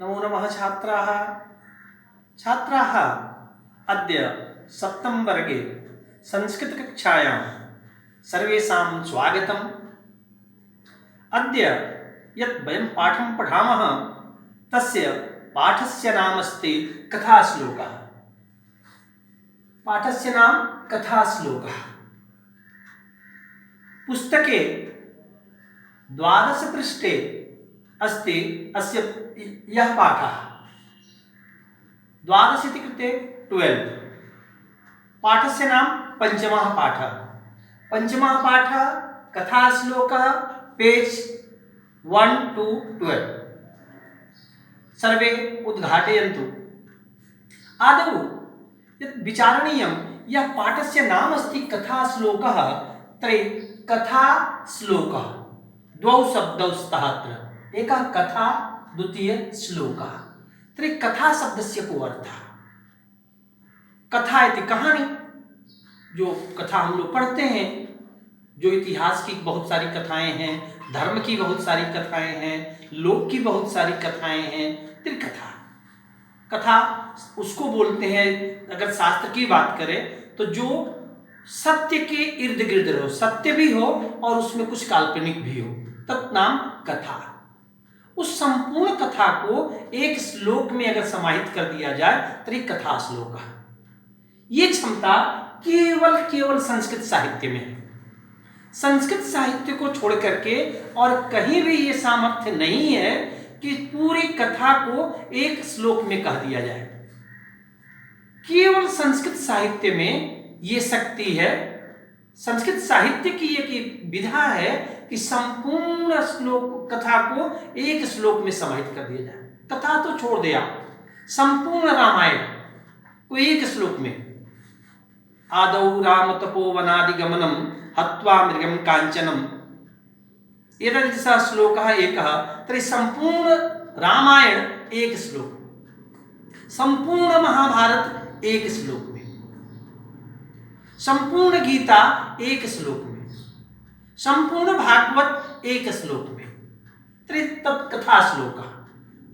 नमो नमः छात्राः। छात्राः अद्य सप्तम वर्गे संस्कृतकक्षायां सर्वेषां स्वागतम्। अद्य यत् वयं पाठं पठामः तस्य पाठस्य नाम अस्ति कथाश्लोकः। पाठस्य नाम कथाश्लोकः। पुस्तके 12 पृष्ठे अस्ति अस्य यः पाठः। 12 इति कृते 12। पाठस्य नाम पञ्चमः पाठः। पञ्चमः पाठः कथाश्लोकः पेज 1 to 12। सर्वे उद्घाटयन्तु। आदौ यत् विचारणीयं यः पाठस्य नाम अस्ति कथाश्लोकः तर्हि कथाश्लोकः द्वौ शब्दौ स्तः अत्र। एकः कथा, द्वितीय श्लोकः। तर्हि कथा शब्दस्य को अर्थः? कथा इति कहानी, जो कथा हम लोग पढ़ते हैं, जो इतिहास की बहुत सारी कथाएं हैं, धर्म की बहुत सारी कथाएं हैं, लोक की बहुत सारी कथाएं हैं। तर्हि कथा, कथा उसको बोलते हैं। अगर शास्त्र की बात करें तो जो सत्य के इर्द गिर्द रहो, सत्य भी हो और उसमें कुछ काल्पनिक भी हो, तब नाम कथा। उस संपूर्ण कथा को एक श्लोक में अगर समाहित कर दिया जाए तो कथा श्लोक है। ये क्षमता केवल संस्कृत साहित्य में है। संस्कृत साहित्य को छोड़ करके और कहीं भी ये सामर्थ्य नहीं है कि पूरी कथा को एक श्लोक में कह दिया जाए। केवल संस्कृत साहित्य में ये शक्ति है। संस्कृत साहित्य की एक विधा है कि संपूर्ण श्लोक कथा को एक श्लोक में समाहित कर दिया जाए। कथा तो छोड़ दिया, संपूर्ण रामायण को एक श्लोक में। आदौ राम तपोवनादिगमनम हत्वा मृगम कांचनम, एतदृशः श्लोकः एकः। तर्हि संपूर्ण रामायण एक श्लोक, संपूर्ण महाभारत एक श्लोक में, संपूर्ण गीता एक श्लोक में, संपूर्ण भागवत एक श्लोक में। तब कथा श्लोक,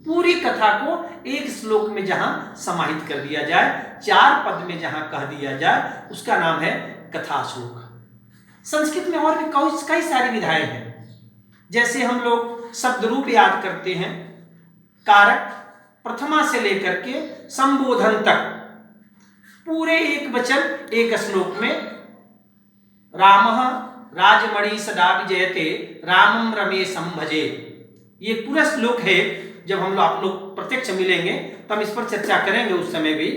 पूरी कथा को एक श्लोक में जहां समाहित कर दिया जाए, 4 पद में जहां कह दिया जाए, उसका नाम है कथा श्लोक। संस्कृत में और भी कई सारी विधाएं हैं। जैसे हम लोग शब्द रूप याद करते हैं, कारक प्रथमा से लेकर के संबोधन तक पूरे एक वचन एक श्लोक में। रामः राजमणि सदा विजयते रामं रमेशं भजे, ये पूरा श्लोक है। जब हम लोग आप लोग प्रत्यक्ष मिलेंगे तो हम इस पर चर्चा करेंगे। उस समय भी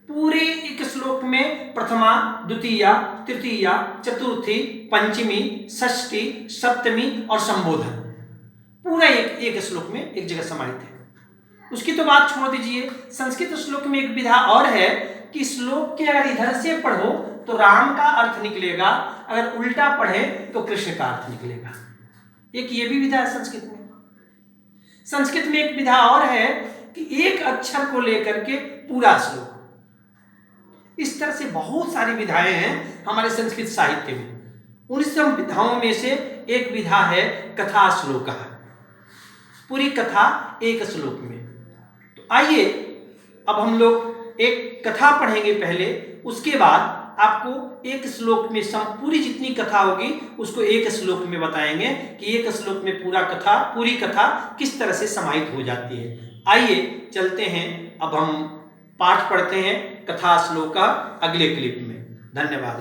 पूरे एक श्लोक में प्रथमा, द्वितीया, तृतीया, चतुर्थी, पंचमी, षष्ठी, सप्तमी और संबोधन पूरा एक श्लोक में एक जगह समाहित है। उसकी तो बात छोड़ दीजिए। संस्कृत श्लोक में एक विधा और है कि श्लोक के अगर इधर से पढ़ो तो राम का अर्थ निकलेगा, अगर उल्टा पढ़े तो कृष्ण का अर्थ निकलेगा। एक ये भी विधा है संस्कृत में। संस्कृत में एक विधा और है कि एक अक्षर को लेकर के पूरा श्लोक। इस तरह से बहुत सारी विधाएं हैं हमारे संस्कृत साहित्य में। उन सब विधाओं में से एक विधा है कथा श्लोक, पूरी कथा एक श्लोक में। तो आइए अब हम लोग एक कथा पढ़ेंगे पहले, उसके बाद आपको एक श्लोक में पूरी जितनी कथा होगी उसको एक श्लोक में बताएंगे कि एक श्लोक में पूरी कथा किस तरह से समाहित हो जाती है। आइए चलते हैं, अब हम पाठ पढ़ते हैं कथा श्लोक का अगले क्लिप में। धन्यवाद।